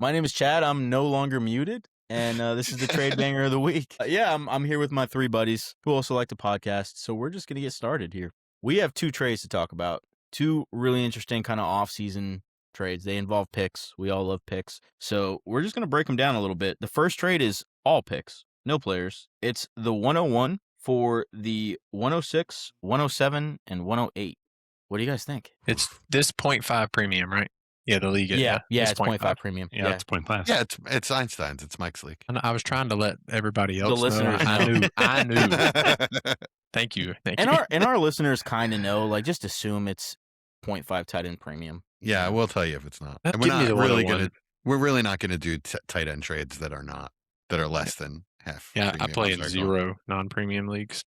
My name is Chad. I'm no longer muted, and this is the Trade Banger of the Week. I'm here with my three buddies who also like to podcast, so we're just going to get started here. We have two trades to talk about, two really interesting kind of off-season trades. They involve picks. We all love picks, so we're just going to break them down a little bit. The first trade is all picks, no players. It's the 101 for the 106, 107, and 108. What do you guys think? It's this 0.5 premium, right? Yeah, the league. Yeah, it's 0.5 premium. Yeah, it's 0.5. Yeah, it's Einstein's. It's Mike's league. And I was trying to let everybody else The listeners know. I knew. Thank you. And our listeners kind of know, like, just assume it's 0.5 tight end premium. Yeah, we'll tell you if it's not. And we're really not gonna do tight end trades that are less than half. Yeah, I play in 0 non-premium leagues.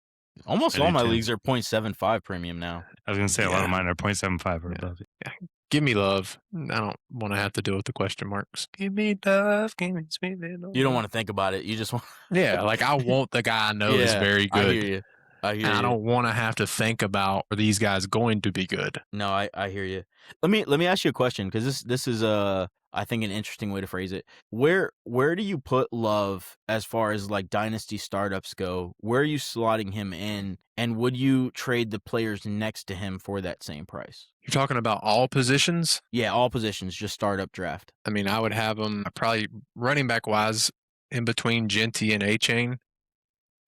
Almost all my leagues are 0.75 premium now. I was gonna say a lot of mine are 0.75 or above. Yeah. Give me love. I don't want to have to deal with the question marks. Give me love. Give me sweet little. You don't want to think about it. You just want. Yeah, like I want the guy I know is very good. I hear you. I don't want to have to think about are these guys going to be good. No, I hear you. Let me ask you a question, because this is I think an interesting way to phrase it. Where do you put Love as far as like dynasty startups go? Where are you slotting him in, and would you trade the players next to him for that same price? You're talking about all positions? Yeah, all positions, just startup draft. I mean, I would have him probably running back wise in between Genty and A-Chain.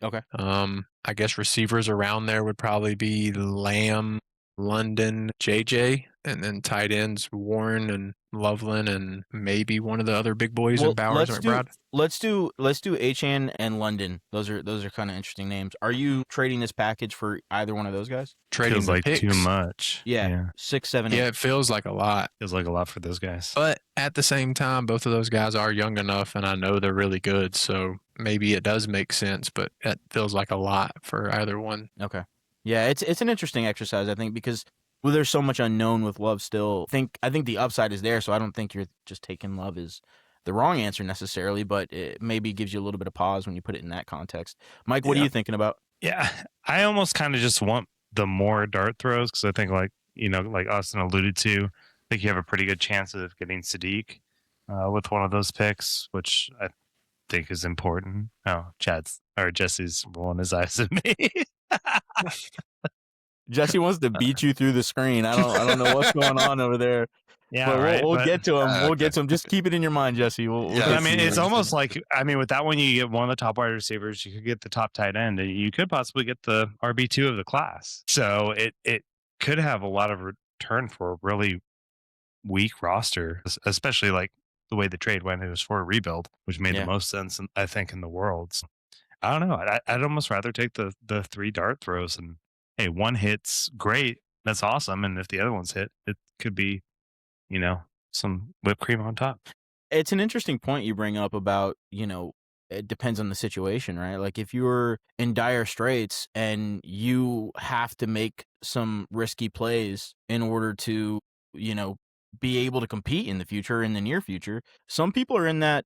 Okay. I guess receivers around there would probably be Lamb, London, JJ, and then tight ends Warren and Loveland, and maybe one of the other big boys in Bowers or Brad. Let's do Achan and London. Those are kind of interesting names. Are you trading this package for either one of those guys? Trading feels like picks. Too much. Yeah. 6, 7, 8. Yeah, it feels like a lot. Feels like a lot for those guys. But at the same time, both of those guys are young enough, and I know they're really good. So maybe it does make sense, but it feels like a lot for either one. Okay. Yeah, it's an interesting exercise, I think, because there's so much unknown with Love still. I think the upside is there, so I don't think you're just taking Love as the wrong answer necessarily, but it maybe gives you a little bit of pause when you put it in that context. Mike, what are you thinking about? Yeah, I almost kind of just want the more dart throws, because I think, like Austin alluded to, I think you have a pretty good chance of getting Sadiq with one of those picks, which I think is important. Oh, Jesse's rolling his eyes at me. Jesse wants to beat you through the screen. I don't know what's going on over there. Yeah, but we'll get to him. We'll get to him. Just keep it in your mind, Jesse. I mean, it's almost like, with that one, you get one of the top wide receivers. You could get the top tight end. And you could possibly get the RB2 of the class. So it could have a lot of return for a really weak roster, especially like the way the trade went. It was for a rebuild, which made the most sense, I think, in the world. So, I don't know. I'd almost rather take the 3 dart throws, and hey, one hit's great. That's awesome. And if the other ones hit, it could be, some whipped cream on top. It's an interesting point you bring up about, it depends on the situation, right? Like if you're in dire straits and you have to make some risky plays in order to, be able to compete in the future, in the near future, some people are in that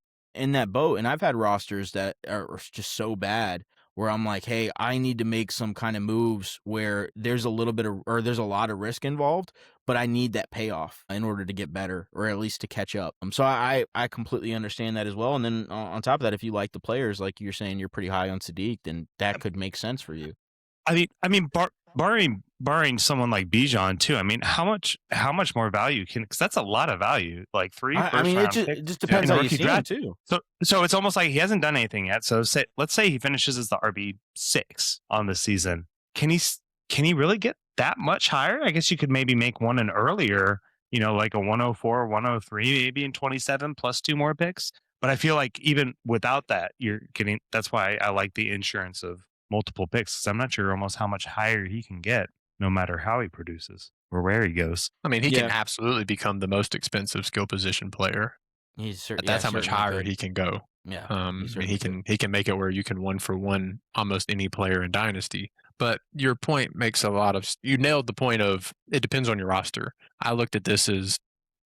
boat. And I've had rosters that are just so bad where I'm like, hey, I need to make some kind of moves where there's a lot of risk involved, but I need that payoff in order to get better, or at least to catch up. So I completely understand that as well. And then on top of that, if you like the players, like you're saying, you're pretty high on Sadiq, then that could make sense for you. I mean, barring someone like Bijan too. I mean, how much more value because that's a lot of value. Like 3 first round picks. It just depends how you see him too. So it's almost like he hasn't done anything yet. So let's say he finishes as the RB6 on the season. Can he really get that much higher? I guess you could maybe make one an earlier, like a 104, 103, maybe in 27 plus 2 more picks. But I feel like even without that, that's why I like the insurance of multiple picks, because I'm not sure almost how much higher he can get no matter how he produces or where he goes. I mean, he can absolutely become the most expensive skill position player. That's how much higher he can go. Yeah. He can make it where you can 1-for-1 almost any player in Dynasty. But your point makes you nailed the point of it depends on your roster. I looked at this as,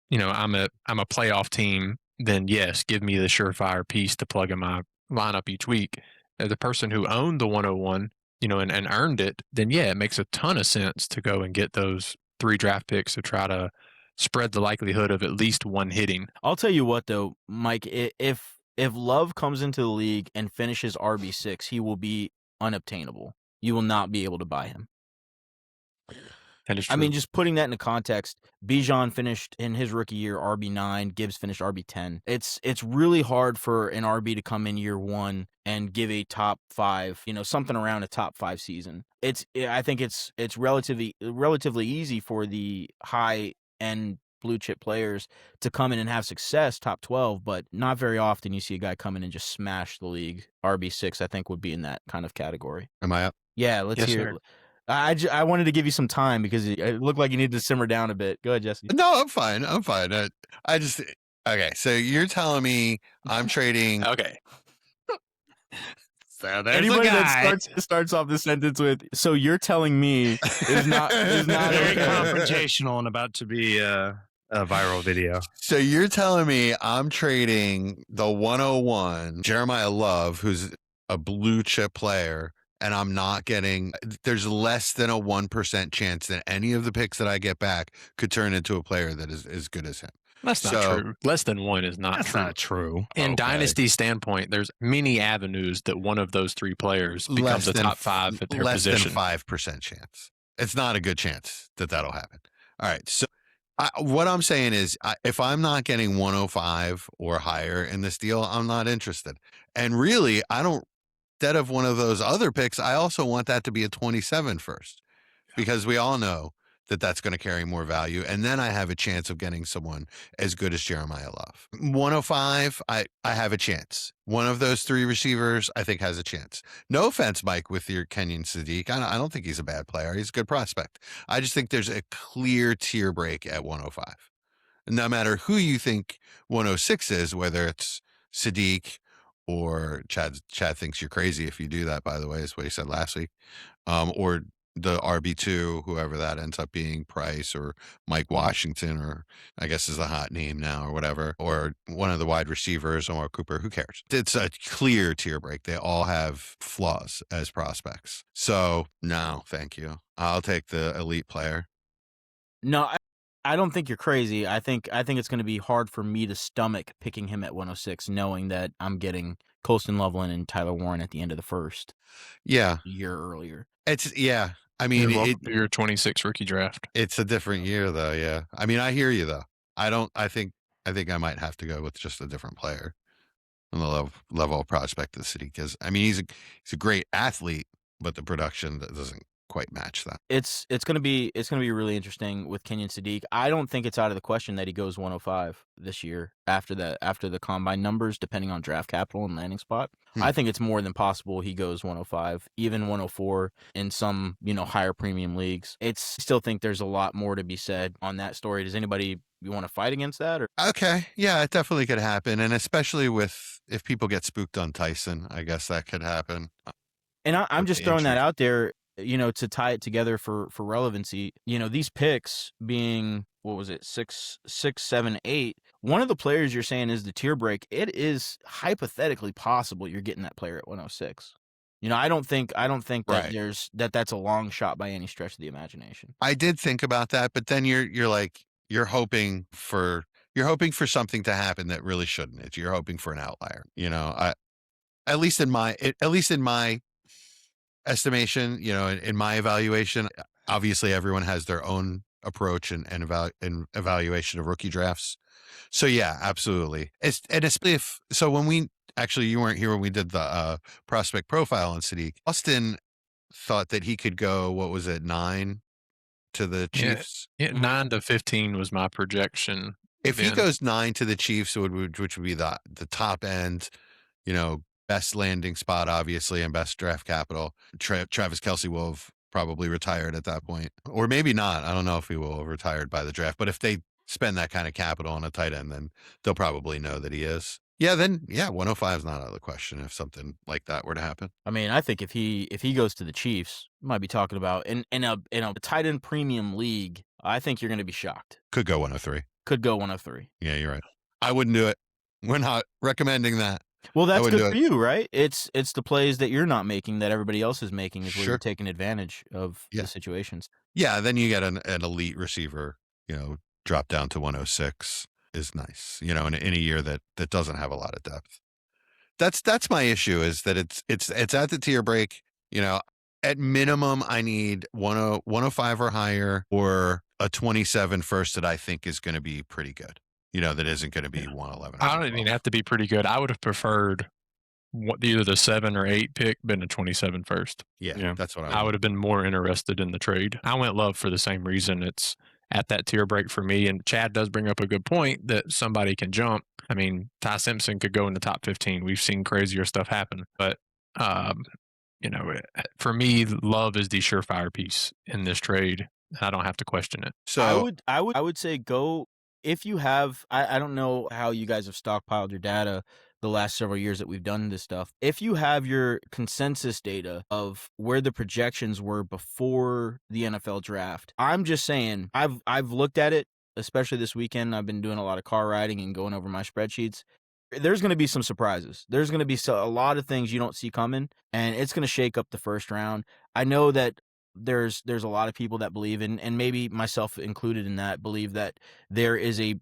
I'm a playoff team, then yes, give me the surefire piece to plug in my lineup each week. As a person who owned the 101, and earned it, then yeah, it makes a ton of sense to go and get those 3 draft picks to try to spread the likelihood of at least one hitting. I'll tell you what, though, Mike, if Love comes into the league and finishes RB6, he will be unobtainable. You will not be able to buy him. That is true. I mean, just putting that into context, Bijan finished in his rookie year RB9, Gibbs finished RB10. It's really hard for an RB to come in year one and give a top 5, something around a top 5 season. I think it's relatively easy for the high end blue chip players to come in and have success, top 12, but not very often you see a guy come in and just smash the league. RB6, I think, would be in that kind of category. Am I up? Yeah, let's Yes, hear sir. it. I wanted to give you some time because it looked like you needed to simmer down a bit. Go ahead, Jesse. No, I'm fine. Okay. So you're telling me I'm trading. Okay. So there's Anybody a guy. that starts off the sentence with "so you're telling me" is not Very okay. confrontational and about to be a viral video. So you're telling me I'm trading the 101 Jeremiyah Love, who's a blue chip player, and I'm not getting. There's less than a 1% chance that any of the picks that I get back could turn into a player that is as good as him. That's not true. Less than 1 is not That's true. not true. In Dynasty standpoint, there's many avenues that one of those 3 players becomes a top 5 at their position. Less than 5% chance. It's not a good chance that that'll happen. All right. So what I'm saying is if I'm not getting 105 or higher in this deal, I'm not interested. And really, instead of one of those other picks, I also want that to be a 27 first, because we all know that that's going to carry more value. And then I have a chance of getting someone as good as Jeremiyah Love. 105, I have a chance. One of those 3 receivers, I think, has a chance. No offense, Mike, with your Kenyon Sadiq. I don't think he's a bad player. He's a good prospect. I just think there's a clear tier break at 105. No matter who you think 106 is, whether it's Sadiq or Chad thinks you're crazy if you do that, by the way, is what he said last week, or the RB2, whoever that ends up being, Price or Mike Washington, or I guess is a hot name now, or whatever, or one of the wide receivers, or Cooper, who cares? It's a clear tier break. They all have flaws as prospects. So no, thank you. I'll take the elite player. No, I don't think you're crazy. I think it's going to be hard for me to stomach picking him at 106, knowing that I'm getting Colston Loveland and Tyler Warren at the end of the first. Yeah, year earlier. I mean, your 26 rookie draft. It's a different year, though. Yeah, I mean, I hear you, though. I think I might have to go with just a different player on the level of prospect of the city, because I mean, he's a great athlete, but the production that doesn't quite match that. It's gonna be really interesting with Kenyon Sadiq. I don't think it's out of the question that he goes 105 this year after the combine numbers, depending on draft capital and landing spot. I think it's more than possible he goes 105, even 104 in some higher premium leagues. Still think there's a lot more to be said on that story. Does anybody you want to fight against that? Or? Okay, yeah, it definitely could happen, and especially if people get spooked on Tyson, I guess that could happen. And I'm just throwing that out there, to tie it together for relevancy. These picks being, what was it, 6, 7, 8. One of the players you're saying is the tier break. It is hypothetically possible you're getting that player at 106. I don't think that that's a long shot by any stretch of the imagination. I did think about that, but then you're hoping for something to happen that really shouldn't. You're hoping for an outlier. At least in my estimation, in my evaluation, obviously everyone has their own approach and evaluation of rookie drafts. So yeah, absolutely. Especially you weren't here when we did the prospect profile on Sadiq. Austin thought that he could go, what was it, 9 to the Chiefs? Yeah, 9 to 15 was my projection. If he goes 9 to the Chiefs, which would be the top end, best landing spot, obviously, and best draft capital. Travis Kelce will have probably retired at that point, or maybe not. I don't know if he will have retired by the draft, but if they spend that kind of capital on a tight end, then they'll probably know that he is. Yeah, then 105 is not out of the question if something like that were to happen. I mean, I think if he goes to the Chiefs, we might be talking about in a tight end premium league. I think you're going to be shocked. Could go 103. Could go 103. Yeah, you're right. I wouldn't do it. We're not recommending that. Well, that's good for you, right? It's the plays that you're not making that everybody else is making is where you're taking advantage of the situations. Yeah, then you get an elite receiver, drop down to 106 is nice, in a year that doesn't have a lot of depth. That's my issue, is that it's at the tier break. At minimum, I need 105 or higher, or a 27 first that I think is going to be pretty good. That isn't going to be 111. I don't even have to be pretty good. I would have preferred either the 7 or 8 pick been a 27 first. Yeah, that's what I would have been more interested in the trade. I went Love for the same reason. It's at that tier break for me. And Chad does bring up a good point that somebody can jump. I mean, Ty Simpson could go in the top 15. We've seen crazier stuff happen. But, for me, Love is the surefire piece in this trade. I don't have to question it. So I would say go, if you have, I don't know how you guys have stockpiled your data the last several years that we've done this stuff. If you have your consensus data of where the projections were before the NFL draft, I'm just saying, I've looked at it, especially this weekend. I've been doing a lot of car riding and going over my spreadsheets. There's going to be some surprises. There's going to be a lot of things you don't see coming, and it's going to shake up the first round. I know that there's a lot of people that believe in, and maybe myself included in that, believe that there is a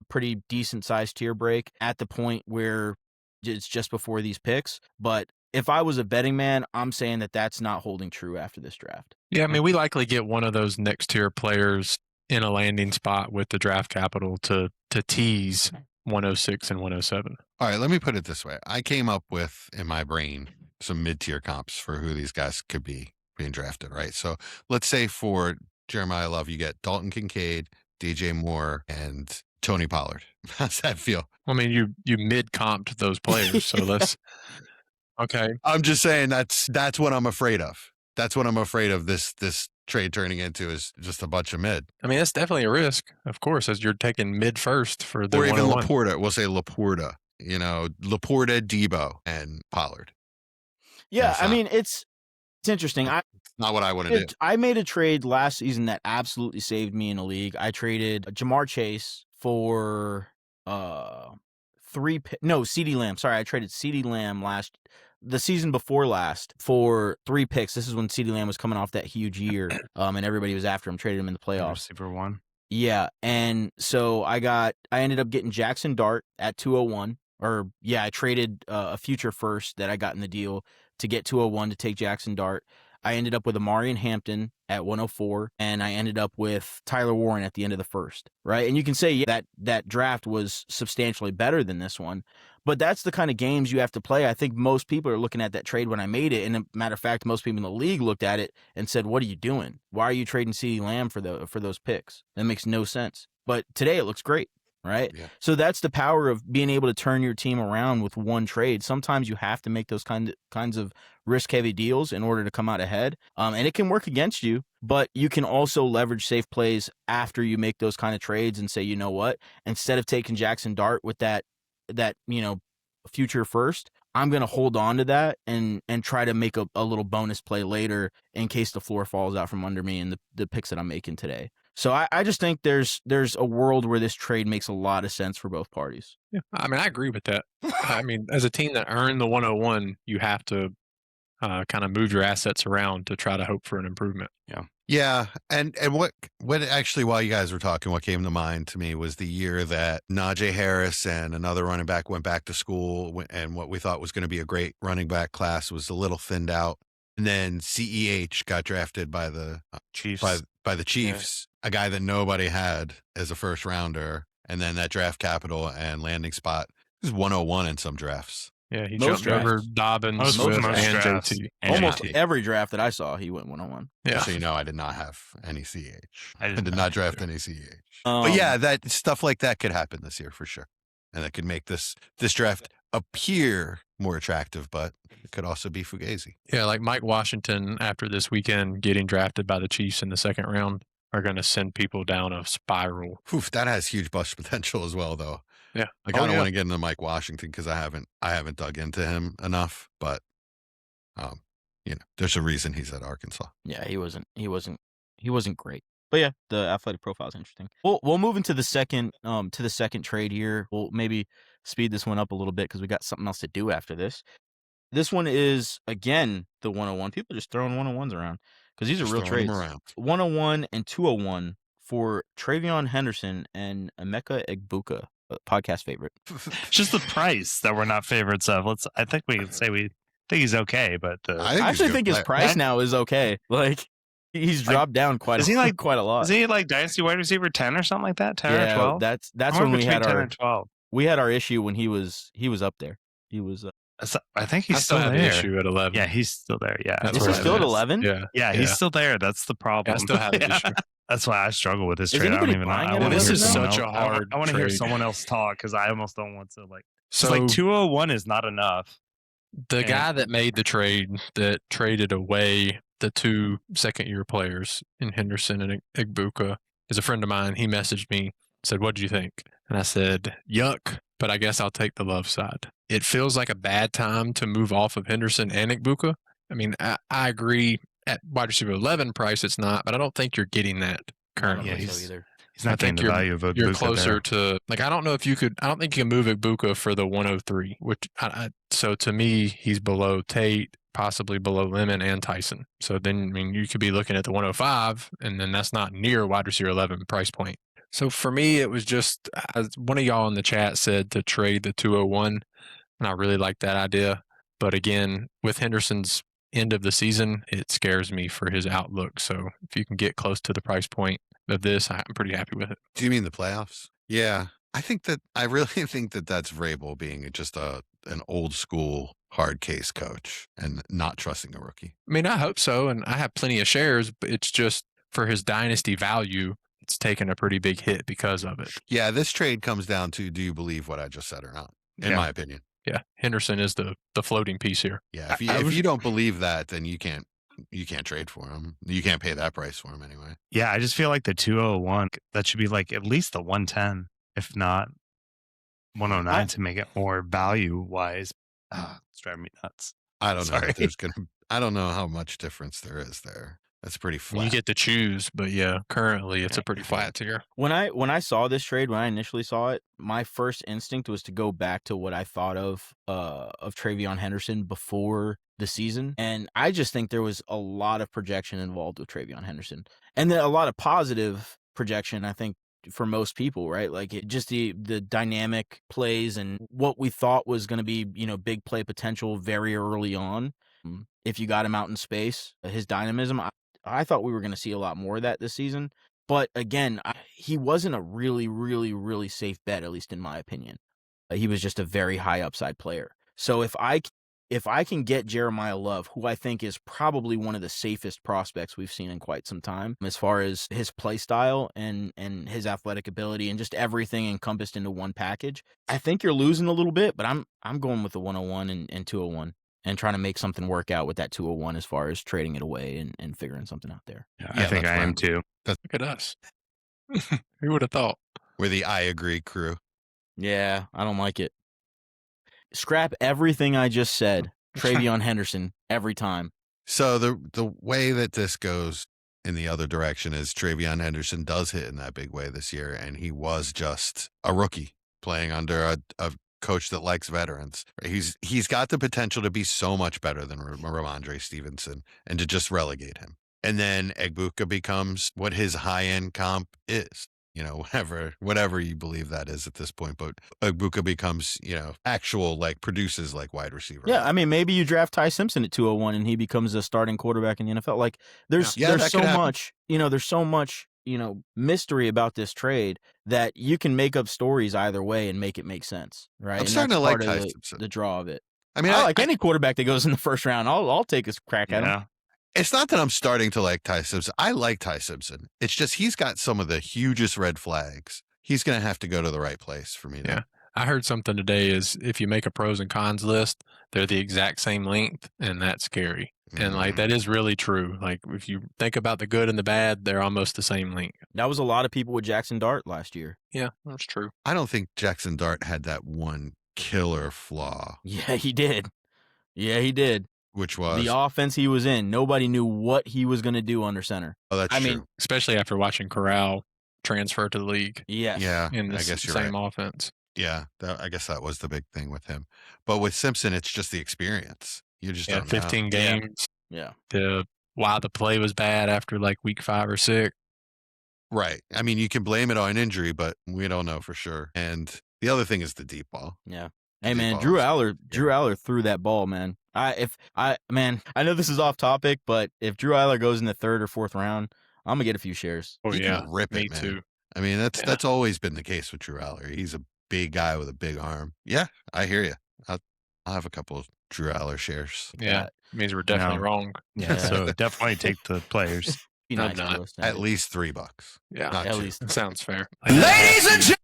pretty decent sized tier break at the point where it's just before these picks. But if I was a betting man, I'm saying that that's not holding true after this draft. Yeah, I mean, we likely get one of those next tier players in a landing spot with the draft capital to tease 106 and 107. All right, let me put it this way. I came up with, in my brain, some mid-tier comps for who these guys could be being drafted, right? So let's say for Jeremiyah Love, you get Dalton Kincaid, DJ Moore, and Tony Pollard. How's that feel? I mean, you mid-comped those players, so let's... Okay. I'm just saying that's what I'm afraid of. That's what I'm afraid of this trade turning into, is just a bunch of mid. I mean, that's definitely a risk, of course, as you're taking mid first for the or even Laporta. We'll say Laporta. Laporta, Debo, and Pollard. Yeah, I mean, it's interesting. It's not what I want to do. I made a trade last season that absolutely saved me in a league. I traded Jamar Chase for CeeDee Lamb. Sorry, I traded CeeDee Lamb the season before last for 3 picks. This is when CeeDee Lamb was coming off that huge year, and everybody was after him, traded him in the playoffs. Receiver 1. Yeah, and so I ended up getting Jackson Dart at 201. I traded a future first that I got in the deal to get 201 to take Jackson Dart. I ended up with Amarian Hampton at 104, and I ended up with Tyler Warren at the end of the first, right? And you can say that draft was substantially better than this one, but that's the kind of games you have to play. I think most people are looking at that trade when I made it, and a matter of fact, most people in the league looked at it and said, "What are you doing? Why are you trading CeeDee Lamb for those picks? That makes no sense." But today it looks great. Right. Yeah. So that's the power of being able to turn your team around with one trade. Sometimes you have to make those kinds of risk heavy deals in order to come out ahead. And it can work against you, but you can also leverage safe plays after you make those kind of trades and say, you know what, instead of taking Jackson Dart with that future first, I'm going to hold on to that and try to make a little bonus play later in case the floor falls out from under me and the picks that I'm making today. So I just think there's a world where this trade makes a lot of sense for both parties. Yeah, I mean, I agree with that. I mean, as a team that earned the 101, you have to kind of move your assets around to try to hope for an improvement. Yeah, and what actually, while you guys were talking, what came to mind to me was the year that Najee Harris and another running back went back to school, and what we thought was going to be a great running back class was a little thinned out. And then CEH got drafted by the Chiefs. By the Chiefs, a guy that nobody had as a first rounder, and then that draft capital and landing spot is 101 in some drafts. Yeah, he Most jumped over drafts. Dobbins, Most Swift, and drafts. JT. Almost JT. every draft that I saw, he went 101. Yeah. So I did not have any CH. I I did not draft any CH. Um, But yeah, that stuff like that could happen this year for sure, and that could make this draft appear more attractive, but it could also be fugazi. Yeah, like Mike Washington after this weekend getting drafted by the Chiefs in the second round are going to send people down a spiral. Oof, that has huge bust potential as well, though. Yeah. Like, I don't want to get into Mike Washington because I haven't dug into him enough, but there's a reason he's at Arkansas. Yeah, he wasn't great. But yeah, the athletic profile is interesting. We'll move into the second trade here. We'll maybe speed this one up a little bit because we got something else to do after this. This one is again the 101. People are just throwing 101s around because these are Just real throwing trades. them around. 101 and 201 for Travion Henderson and Emeka Egbuka, a podcast favorite. It's just the price that we're not favorites of. I think we can say we think he's okay, but I actually think his price now is okay. Like he's dropped down quite a lot. Is he like dynasty wide receiver 10 or something like that? 10 or 12? That's when we had 10 and 12. We had our issue when he was up there. He was I think he's still there. The issue at 11. Yeah, he's still there. Yeah. Is he still at 11? Yeah, he's still there. That's the problem. I still have the issue. That's why I struggle with this trade. I don't anybody even know. buying it? This is such a hard I want to hear trade. someone else talk because I almost don't want to like. So like 201 is not enough. the guy that made the trade that traded away the 2 second-year players in Henderson and Egbuka is a friend of mine. He messaged me, said, "What did you think?" And I said, "Yuck, but I guess I'll take the Love side." It feels like a bad time to move off of Henderson and Egbuka. I mean, I agree at wide receiver 11 price it's not, but I don't think you're getting that currently. I don't think so either. He's not getting the value of Egbuka. You're closer to, like, I don't know if you could, I don't think you can move Egbuka for the 103, which, so to me, he's below Tate, possibly below Lemon and Tyson. So then, I mean, you could be looking at the 105, and then that's not near wide receiver 11 price point. So for me, it was just, as one of y'all in the chat said to trade the 201, and I really like that idea. But again, with Henderson's end of the season, it scares me for his outlook. So if you can get close to the price point of this, I'm pretty happy with it. Do you mean the playoffs? Yeah. I really think that that's Vrabel being just an old school hard case coach and not trusting a rookie. I mean, I hope so. And I have plenty of shares, but it's just for his dynasty value, it's taken a pretty big hit because of it. Yeah. This trade comes down to, do you believe what I just said or not? In my opinion. Yeah. Henderson is the floating piece here. Yeah. If you don't believe that, then you can't trade for him. You can't pay that price for him anyway. Yeah, I just feel like the 201, that should be like at least the 110, if not 109 to make it more value wise. It's driving me nuts. I don't know if I don't know how much difference there is there. That's pretty flat. You get to choose, but yeah, currently it's a pretty flat tier. When I saw this trade, when I initially saw it, my first instinct was to go back to what I thought of Travion Henderson before the season, and I just think there was a lot of projection involved with Travion Henderson, and then a lot of positive projection, I think, for most people, right? Like the dynamic plays and what we thought was going to be, big play potential very early on. If you got him out in space, his dynamism, I thought we were going to see a lot more of that this season. But again, he wasn't a really, really, really safe bet, at least in my opinion. He was just a very high upside player. So if I can get Jeremiyah Love, who I think is probably one of the safest prospects we've seen in quite some time, as far as his play style and his athletic ability and just everything encompassed into one package, I think you're losing a little bit, but I'm going with the 101 and 201 and trying to make something work out with that 201 as far as trading it away and figuring something out there. Yeah, I think I am too. Look at us. Who would have thought? We're the I agree crew. Yeah, I don't like it. Scrap everything I just said. Travion Henderson every time. So the way that this goes in the other direction is Travion Henderson does hit in that big way this year, and he was just a rookie playing under a coach that likes veterans. He's got the potential to be so much better than Ramondre Stevenson and to just relegate him. And then Egbuka becomes what his high-end comp is. Whatever you believe that is at this point, but Egbuka becomes, actual, like, produces like wide receiver. Yeah, I mean, maybe you draft Ty Simpson at 201 and he becomes a starting quarterback in the NFL. Like, there's so much, there's so much, mystery about this trade that you can make up stories either way and make it make sense, right? I'm starting to like Ty Simpson. The draw of it. I mean, I like any quarterback that goes in the first round. I'll take a crack at him. It's not that I'm starting to like Ty Simpson. I like Ty Simpson. It's just he's got some of the hugest red flags. He's going to have to go to the right place for me now. Yeah. I heard something today is if you make a pros and cons list, they're the exact same length, and that's scary. And like that is really true. Like if you think about the good and the bad, they're almost the same length. That was a lot of people with Jackson Dart last year. Yeah, that's true. I don't think Jackson Dart had that one killer flaw. Yeah, he did. Which was the offense he was in. Nobody knew what he was going to do under center. Oh, that's true. I mean, especially after watching Corral transfer to the league. Yes. Yeah. In the I guess you're same right. offense. Yeah. I guess that was the big thing with him. But with Simpson, it's just the experience. You just don't 15 know. games. Yeah. Why the play was bad after like week 5 or 6. Right. I mean, you can blame it on injury, but we don't know for sure. And the other thing is the deep ball. Yeah. The Hey deep man, ball Drew is- Aller threw that ball, man. I know this is off topic, but if Drew Aller goes in the 3rd or 4th round, I'm gonna get a few shares. Oh He yeah, can rip me it, man. too. I mean, Yeah. that's always been the case with Drew Aller. He's a big guy with a big arm. Yeah, I hear you. I'll have a couple of Drew Aller shares. Yeah, means we're definitely No. wrong. Yeah, so definitely take the players. Be I'm nice not. to us. At least $3. Yeah, Not at two. least. Sounds fair. Ladies and gentlemen.